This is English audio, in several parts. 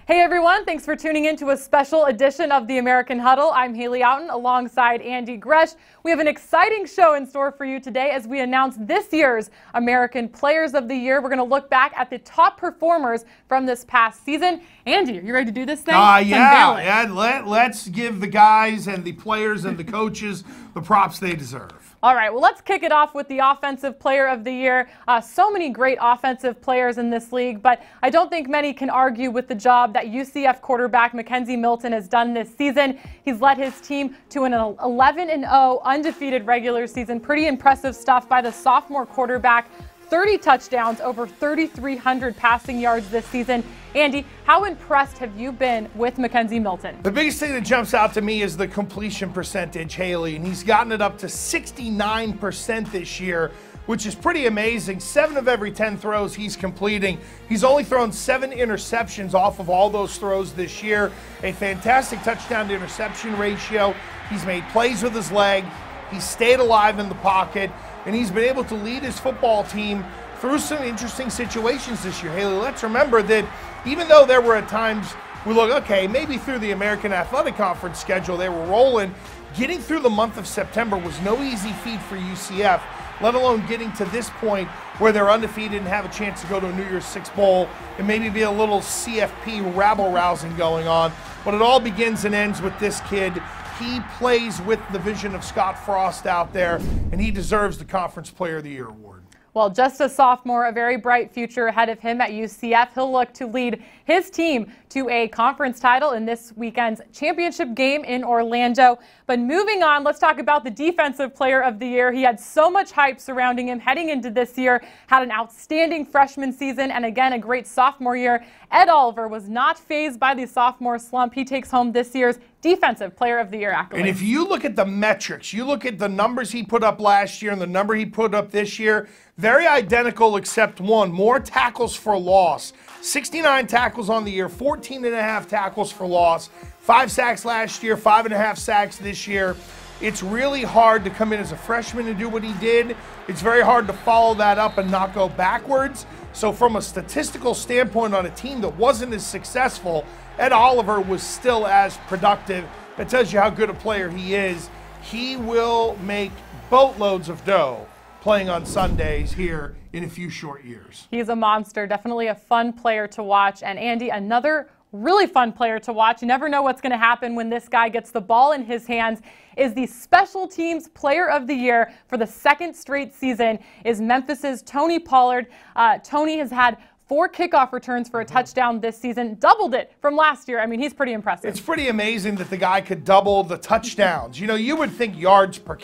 Hey everyone, thanks for tuning in to a special edition of the American Huddle. I'm Haley Outen alongside Andy Gresh. We have an exciting show in store for you today as we announce this year's American Players of the Year. We're going to look back at the top performers from this past season. Andy, are you ready to do this thing? Let's give the guys and the players and the coaches the props they deserve. All right, well, let's kick it off with the Offensive Player of the Year. So many great offensive players in this league, but I don't think many can argue with the job that UCF quarterback McKenzie Milton has done this season. He's led his team to an 11-0 undefeated regular season. Pretty impressive stuff by the sophomore quarterback. 30 touchdowns, over 3,300 passing yards this season. Andy, how impressed have you been with McKenzie Milton? The biggest thing that jumps out to me is the completion percentage, Haley, and he's gotten it up to 69% this year, which is pretty amazing. 7 of every 10 throws he's completing. He's only thrown 7 interceptions off of all those throws this year. A fantastic touchdown to interception ratio. He's made plays with his leg. He's stayed alive in the pocket, and he's been able to lead his football team through some interesting situations this year. Haley, let's remember that even though there were at times we look, okay, maybe through the American Athletic Conference schedule they were rolling, getting through the month of September was no easy feat for UCF, let alone getting to this point where they're undefeated and have a chance to go to a New Year's Six Bowl and maybe be a little CFP rabble-rousing going on. But it all begins and ends with this kid. He plays with the vision of Scott Frost out there, and he deserves the Conference Player of the Year award. Well, just a sophomore, a very bright future ahead of him at UCF. He'll look to lead his team to a conference title in this weekend's championship game in Orlando. But moving on, let's talk about the Defensive Player of the Year. He had so much hype surrounding him heading into this year, had an outstanding freshman season, and again, a great sophomore year. Ed Oliver was not fazed by the sophomore slump. He takes home this year's Defensive Player of the Year accolade. And if you look at the metrics, you look at the numbers he put up last year and the number he put up this year, very identical except one, more tackles for loss. 69 tackles on the year, 14.5 tackles for loss, 5 sacks last year, 5.5 sacks this year. It's really hard to come in as a freshman and do what he did. It's very hard to follow that up and not go backwards. So from a statistical standpoint on a team that wasn't as successful, Ed Oliver was still as productive. That tells you how good a player he is. He will make boatloads of dough playing on Sundays here in a few short years. He's a monster, definitely a fun player to watch. And Andy, another really fun player to watch. You never know what's going to happen when this guy gets the ball in his hands. Is the Special Teams Player of the Year for the second straight season is Memphis's Tony Pollard. Tony has had 4 kickoff returns for a touchdown this season, doubled it from last year. I mean, he's pretty impressive. It's pretty amazing that the guy could double the touchdowns. You know, you would think yards per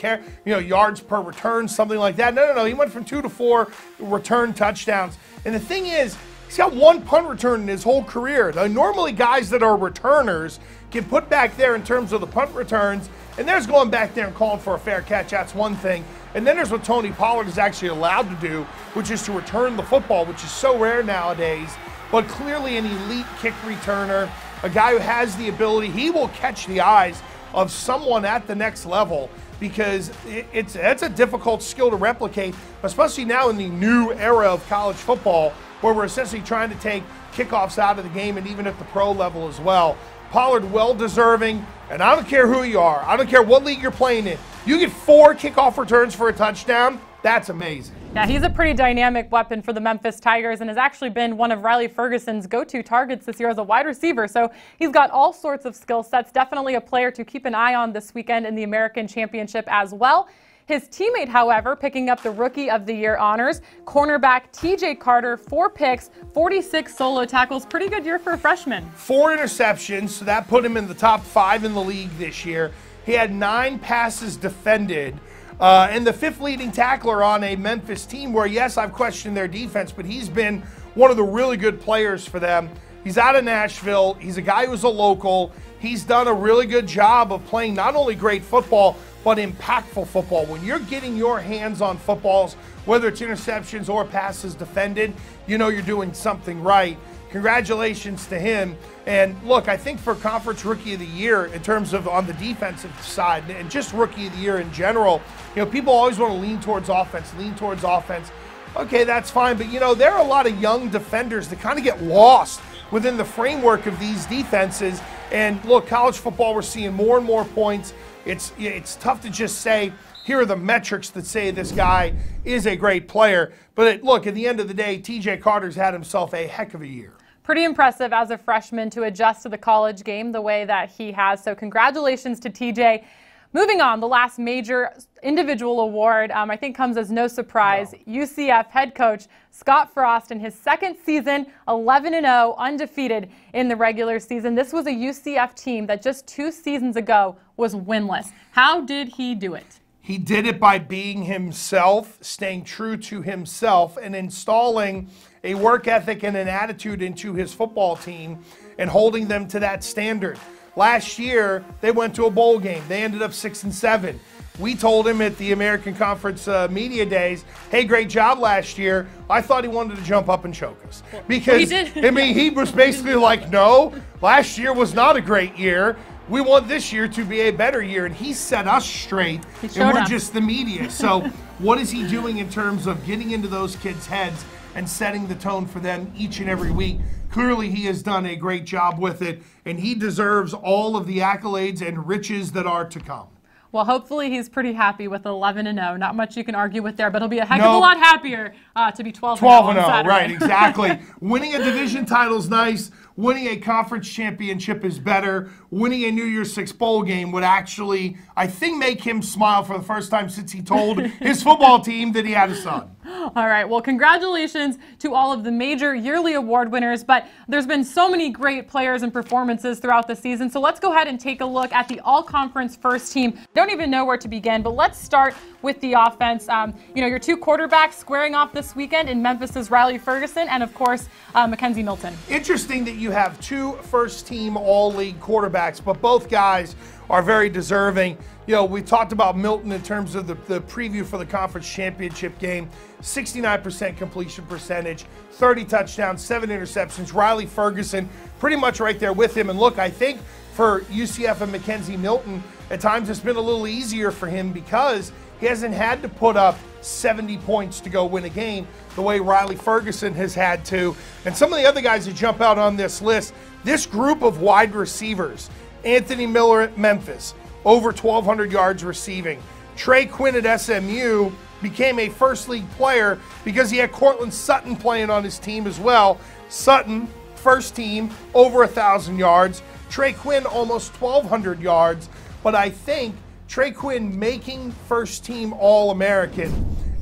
yards per return, something like that. No. He went from 2 to 4 return touchdowns. And the thing is, he's got 1 punt return in his whole career. Now, normally guys that are returners can put back there in terms of the punt returns, and there's going back there and calling for a fair catch. That's one thing. And then there's what Tony Pollard is actually allowed to do, which is to return the football, which is so rare nowadays. But clearly an elite kick returner, a guy who has the ability. He will catch the eyes of someone at the next level because it's a difficult skill to replicate, especially now in the new era of college football where we're essentially trying to take kickoffs out of the game and even at the pro level as well. Pollard well deserving, and I don't care who you are. I don't care what league you're playing in. You get 4 kickoff returns for a touchdown, that's amazing. Yeah, he's a pretty dynamic weapon for the Memphis Tigers and has actually been one of Riley Ferguson's go-to targets this year as a wide receiver. So he's got all sorts of skill sets. Definitely a player to keep an eye on this weekend in the American Championship as well. His teammate, however, picking up the Rookie of the Year honors, cornerback TJ Carter, 4 picks, 46 solo tackles. Pretty good year for a freshman. 4 interceptions, so that put him in the top 5 in the league this year. He had 9 passes defended, and the 5th leading tackler on a Memphis team where, yes, I've questioned their defense, but he's been one of the really good players for them. He's out of Nashville. He's a guy who's a local. He's done a really good job of playing not only great football, but impactful football. When you're getting your hands on footballs, whether it's interceptions or passes defended, you know you're doing something right. Congratulations to him. And look, I think for Conference Rookie of the Year, in terms of on the defensive side, and just Rookie of the Year in general, you know, people always want to lean towards offense. Okay, that's fine, but you know, there are a lot of young defenders that kind of get lost within the framework of these defenses. And look, college football, we're seeing more and more points. It's tough to just say, here are the metrics that say this guy is a great player. But look, at the end of the day, TJ Carter's had himself a heck of a year. Pretty impressive as a freshman to adjust to the college game the way that he has. So congratulations to TJ. Moving on, the last major individual award, I think comes as no surprise. No. UCF head coach Scott Frost in his second season, 11-0, undefeated in the regular season. This was a UCF team that just 2 seasons ago was winless. How did he do it? He did it by being himself, staying true to himself, and installing a work ethic and an attitude into his football team and holding them to that standard. Last year, they went to a bowl game. They ended up 6-7. We told him at the American Conference media days, hey, great job last year. I thought he wanted to jump up and choke us. Because, I mean, he was basically like, no, last year was not a great year. We want this year to be a better year. And he set us straight, and we're just the media. So what is he doing in terms of getting into those kids' heads and setting the tone for them each and every week? Clearly, he has done a great job with it, and he deserves all of the accolades and riches that are to come. Well, hopefully he's pretty happy with 11-0. Not much you can argue with there, but he'll be a heck of a lot happier to be 12-0 on Saturday. Right, exactly. Winning a division title is nice. Winning a conference championship is better. Winning a New Year's Six bowl game would actually, I think, make him smile for the first time since he told his football team that he had a son. All right, well, congratulations to all of the major yearly award winners, but there's been so many great players and performances throughout the season, so let's go ahead and take a look at the all-conference first team. Don't even know where to begin, but let's start with the offense. You know, your 2 quarterbacks squaring off this weekend in Memphis's Riley Ferguson and, of course, Mackenzie Milton. Interesting that you have 2 first-team all-league quarterbacks, but both guys are very deserving. You know, we talked about Milton in terms of the preview for the conference championship game. 69% completion percentage, 30 touchdowns, 7 interceptions. Riley Ferguson pretty much right there with him. And look, I think for UCF and Mackenzie Milton, at times it's been a little easier for him because he hasn't had to put up 70 points to go win a game the way Riley Ferguson has had to. And some of the other guys that jump out on this list, this group of wide receivers, Anthony Miller at Memphis, over 1,200 yards receiving. Trey Quinn at SMU became a first league player because he had Cortland Sutton playing on his team as well. Sutton, first team, over 1,000 yards. Trey Quinn, almost 1,200 yards. But I think Trey Quinn making first team All-American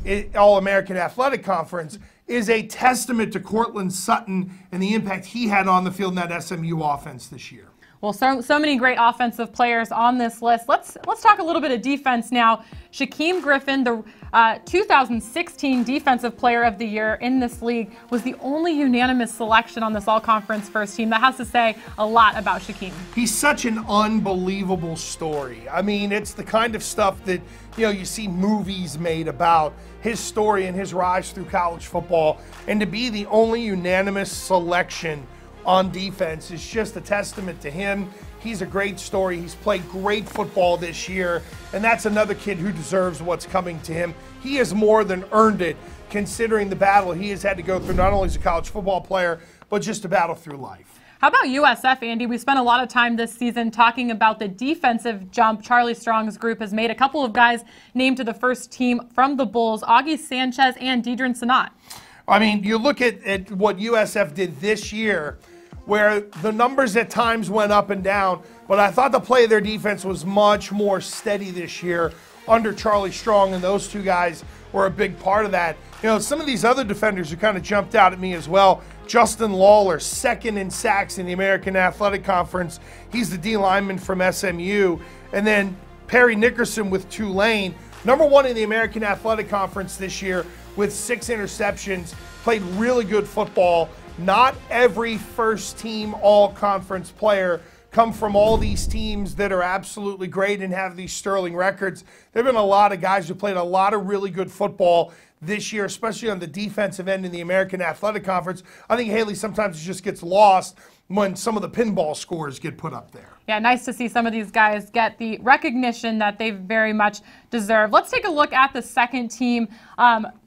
Athletic Conference is a testament to Cortland Sutton and the impact he had on the field in that SMU offense this year. Well, so many great offensive players on this list. Let's talk a little bit of defense now. Shaquem Griffin, the 2016 Defensive Player of the Year in this league, was the only unanimous selection on this all-conference first team. That has to say a lot about Shaquem. He's such an unbelievable story. I mean, it's the kind of stuff that, you know, you see movies made about his story and his rise through college football. And to be the only unanimous selection on defense is just a testament to him. He's a great story. He's played great football this year, and that's another kid who deserves what's coming to him. He has more than earned it, considering the battle he has had to go through, not only as a college football player, but just a battle through life. How about USF, Andy? We spent a lot of time this season talking about the defensive jump Charlie Strong's group has made. A couple of guys named to the first team from the Bulls, Augie Sanchez and Deidrin Sanat. I mean, you look at what USF did this year, where the numbers at times went up and down, but I thought the play of their defense was much more steady this year under Charlie Strong, and those 2 guys were a big part of that. You know, some of these other defenders who kind of jumped out at me as well. Justin Lawler, 2nd in sacks in the American Athletic Conference. He's the D lineman from SMU. And then Perry Nickerson with Tulane, number 1 in the American Athletic Conference this year with 6 interceptions, played really good football. Not every first team all-conference player come from all these teams that are absolutely great and have these sterling records. There have been a lot of guys who played a lot of really good football this year, especially on the defensive end in the American Athletic Conference. I think, Haley, sometimes it just gets lost when some of the pinball scores get put up there. Yeah, nice to see some of these guys get the recognition that they very much deserve. Let's take a look at the second team.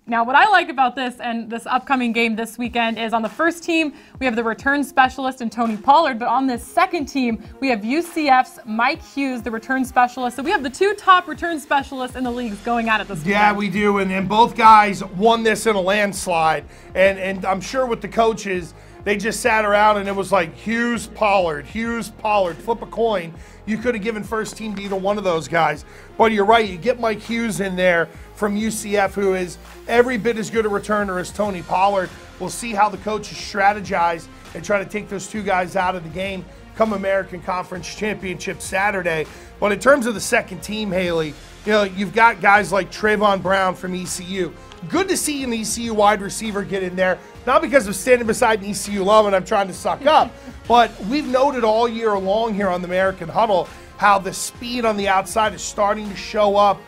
Now, what I like about this and this upcoming game this weekend is on the first team, we have the return specialist and Tony Pollard, but on this second team, we have UCF's Mike Hughes, the return specialist. So we have the two top return specialists in the leagues going at it this weekend. Yeah, we do, and both guys won this in a landslide, and I'm sure with the coaches, they just sat around and it was like Hughes, Pollard, flip a coin. You could have given first team to either one of those guys. But you're right, you get Mike Hughes in there from UCF, who is every bit as good a returner as Tony Pollard. We'll see how the coaches strategize and try to take those two guys out of the game come American Conference Championship Saturday. But in terms of the second team, Haley, you know, you've got guys like Trayvon Brown from ECU. Good to see an ECU wide receiver get in there, not because I'm standing beside an ECU alum and I'm trying to suck up, but we've noted all year long here on the American Huddle how the speed on the outside is starting to show up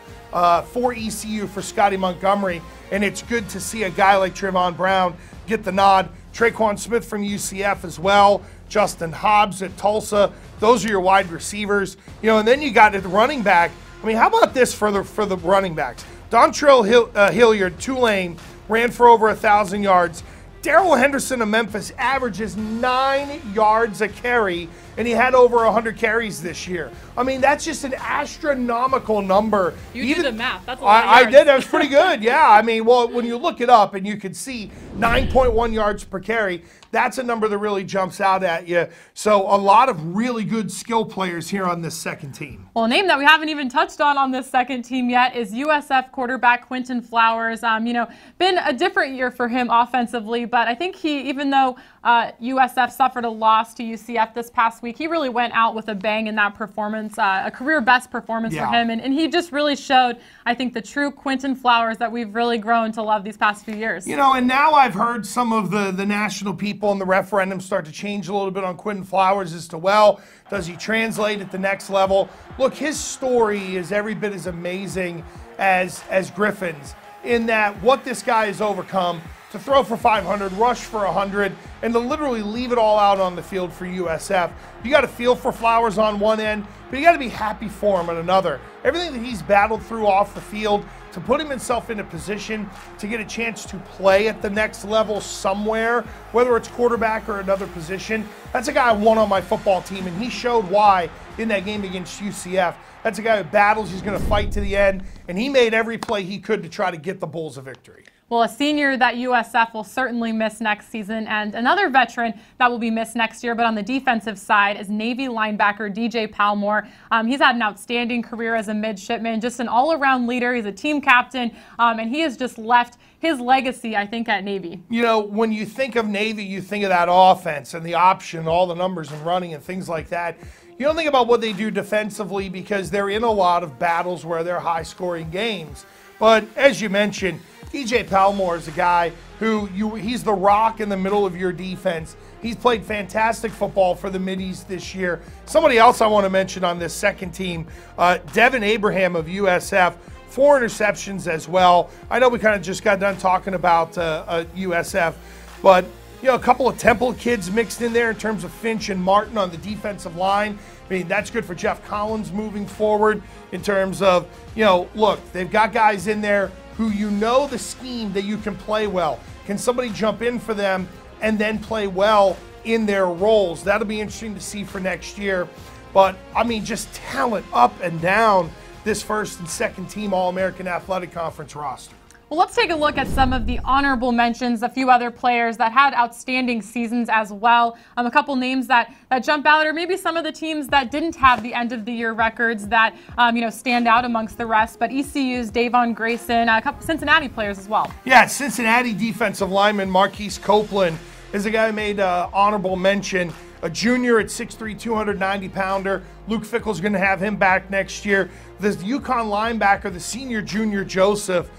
for ECU, for Scotty Montgomery, and it's good to see a guy like Trayvon Brown get the nod. Traquan Smith from UCF as well, Justin Hobbs at Tulsa. Those are your wide receivers. You know, and then you got at the running back. I mean, how about this for the running backs? Dontrell Hilliard, Tulane, ran for over 1,000 yards. Darrell Henderson of Memphis averages 9 yards a carry, and he had over 100 carries this year. I mean, that's just an astronomical number. You did the math. That's a lot of yards. I did. That was pretty good. Yeah. I mean, well, when you look it up and you can see 9.1 yards per carry, that's a number that really jumps out at you. So a lot of really good skill players here on this second team. Well, a name that we haven't even touched on this second team yet is USF quarterback Quinton Flowers. You know, been a different year for him offensively, but I think he, even though USF suffered a loss to UCF this past week, he really went out with a bang in that performance, a career best performance for him. And he just really showed, I think, the true Quinton Flowers that we've really grown to love these past few years. You know, and now I've heard some of the national people in the referendum start to change a little bit on Quinton Flowers as to, well, does he translate at the next level? Look, his story is every bit as amazing as Griffin's, in that what this guy has overcome to throw for 500, rush for 100, and to literally leave it all out on the field for USF. You got to feel for Flowers on one end, but you got to be happy for him on another. Everything that he's battled through off the field to put himself in a position to get a chance to play at the next level somewhere, whether it's quarterback or another position, that's a guy I want on my football team, and he showed why in that game against UCF. That's a guy who battles, he's going to fight to the end, and he made every play he could to try to get the Bulls a victory. Well, a senior that USF will certainly miss next season, and another veteran that will be missed next year, but on the defensive side, is Navy linebacker DJ Palmore. He's had an outstanding career as a midshipman, just an all-around leader. He's a team captain, and he has just left his legacy, I think, at Navy. You know, when you think of Navy, you think of that offense and the option, all the numbers and running and things like that. You don't think about what they do defensively because they're in a lot of battles where they're high-scoring games. But as you mentioned, DJ Palmore is a guy who he's the rock in the middle of your defense. He's played fantastic football for the Middies this year. Somebody else I want to mention on this second team, Devin Abraham of USF, 4 interceptions as well. I know we kind of just got done talking about USF, but you know, a couple of Temple kids mixed in there in terms of Finch and Martin on the defensive line. I mean, that's good for Jeff Collins moving forward in terms of, you know, look, they've got guys in there who you know the scheme that you can play well. Can somebody jump in for them and then play well in their roles? That'll be interesting to see for next year. But, I mean, just talent up and down this first and second team All-American Athletic Conference roster. Well, let's take a look at some of the honorable mentions, a few other players that had outstanding seasons as well. A couple names that jump out, or maybe some of the teams that didn't have the end-of-the-year records that you know, stand out amongst the rest. But ECU's Davon Grayson, a couple Cincinnati players as well. Yeah, Cincinnati defensive lineman Marquise Copeland is a guy who made honorable mention. A junior at 6'3", 290-pounder. Luke Fickell's going to have him back next year. The UConn linebacker, the senior junior Joseph,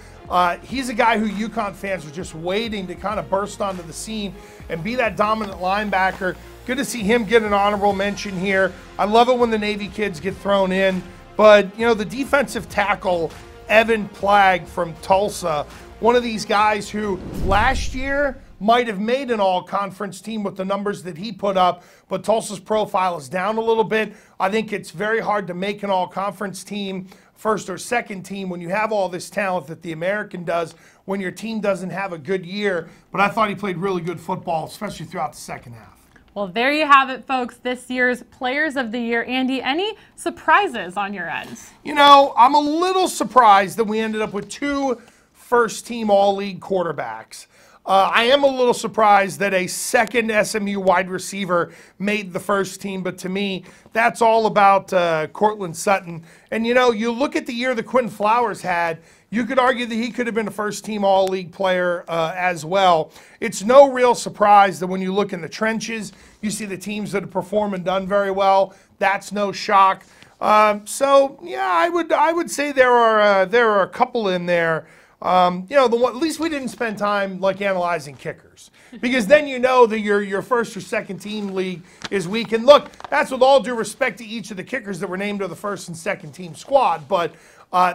he's a guy who UConn fans were just waiting to kind of burst onto the scene and be that dominant linebacker. Good to see him get an honorable mention here. I love it when the Navy kids get thrown in. But, you know, the defensive tackle, Evan Plagg from Tulsa, one of these guys who last year might have made an all-conference team with the numbers that he put up, but Tulsa's profile is down a little bit. I think it's very hard to make an all-conference team first or second team when you have all this talent that the American does when your team doesn't have a good year. But I thought he played really good football, especially throughout the second half. Well, there you have it, folks. This year's Players of the Year. Andy, any surprises on your end? You know, I'm a little surprised that we ended up with 2 first-team All-League quarterbacks. I am a little surprised that a second SMU wide receiver made the first team, but to me, that's all about Cortland Sutton. And, you know, you look at the year that Quentin Flowers had, you could argue that he could have been a first-team All-League player as well. It's no real surprise that when you look in the trenches, you see the teams that have performed and done very well. That's no shock. So, yeah, I would say there are a couple in there. You know, at least we didn't spend time like analyzing kickers, because then you know that your first or second team league is weak. And look, that's with all due respect to each of the kickers that were named to the first and second team squad, but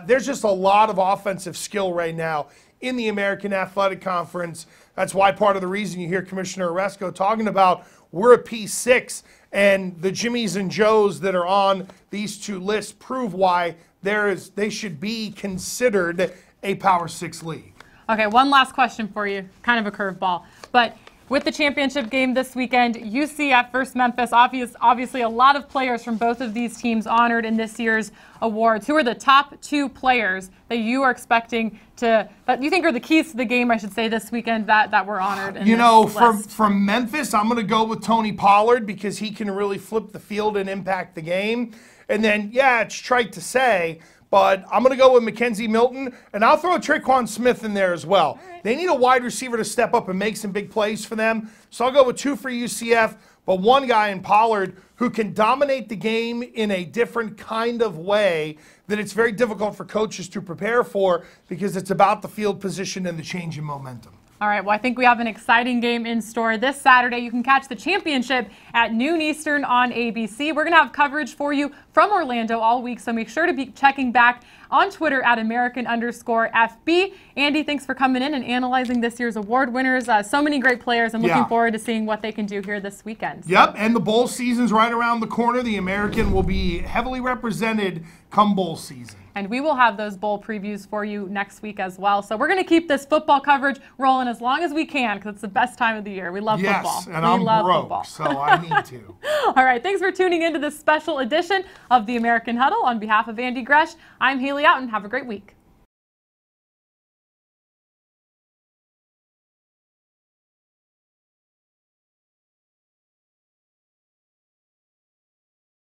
there's just a lot of offensive skill right now in the American Athletic Conference. That's why part of the reason you hear Commissioner Oresco talking about we're a P6, and the Jimmies and Joes that are on these 2 lists prove why they should be considered a Power 6 league. Okay, one last question for you, kind of a curveball. But with the championship game this weekend, UCF versus Memphis, obviously a lot of players from both of these teams honored in this year's awards. Who are the top 2 players that you are expecting that you think are the keys to the game, I should say, this weekend that were honored in this list? From Memphis, I'm going to go with Tony Pollard because he can really flip the field and impact the game. And then, yeah, it's trite to say, but I'm going to go with Mackenzie Milton, and I'll throw Traquan Smith in there as well. Right. They need a wide receiver to step up and make some big plays for them. So I'll go with 2 for UCF, but 1 guy in Pollard who can dominate the game in a different kind of way that it's very difficult for coaches to prepare for, because it's about the field position and the change in momentum. All right, well, I think we have an exciting game in store this Saturday. You can catch the championship at noon Eastern on ABC. We're going to have coverage for you from Orlando all week, so make sure to be checking back on Twitter at American_FB. Andy, thanks for coming in and analyzing this year's award winners. So many great players. I'm looking forward to seeing what they can do here this weekend. Yep, and the bowl season's right around the corner. The American will be heavily represented come bowl season. And we will have those bowl previews for you next week as well. So we're going to keep this football coverage rolling as long as we can, because it's the best time of the year. We love football. Yes, and I'm broke, so I need to. All right, thanks for tuning into this special edition of the American Huddle. On behalf of Andy Gresh, I'm Haley Outen. Have a great week.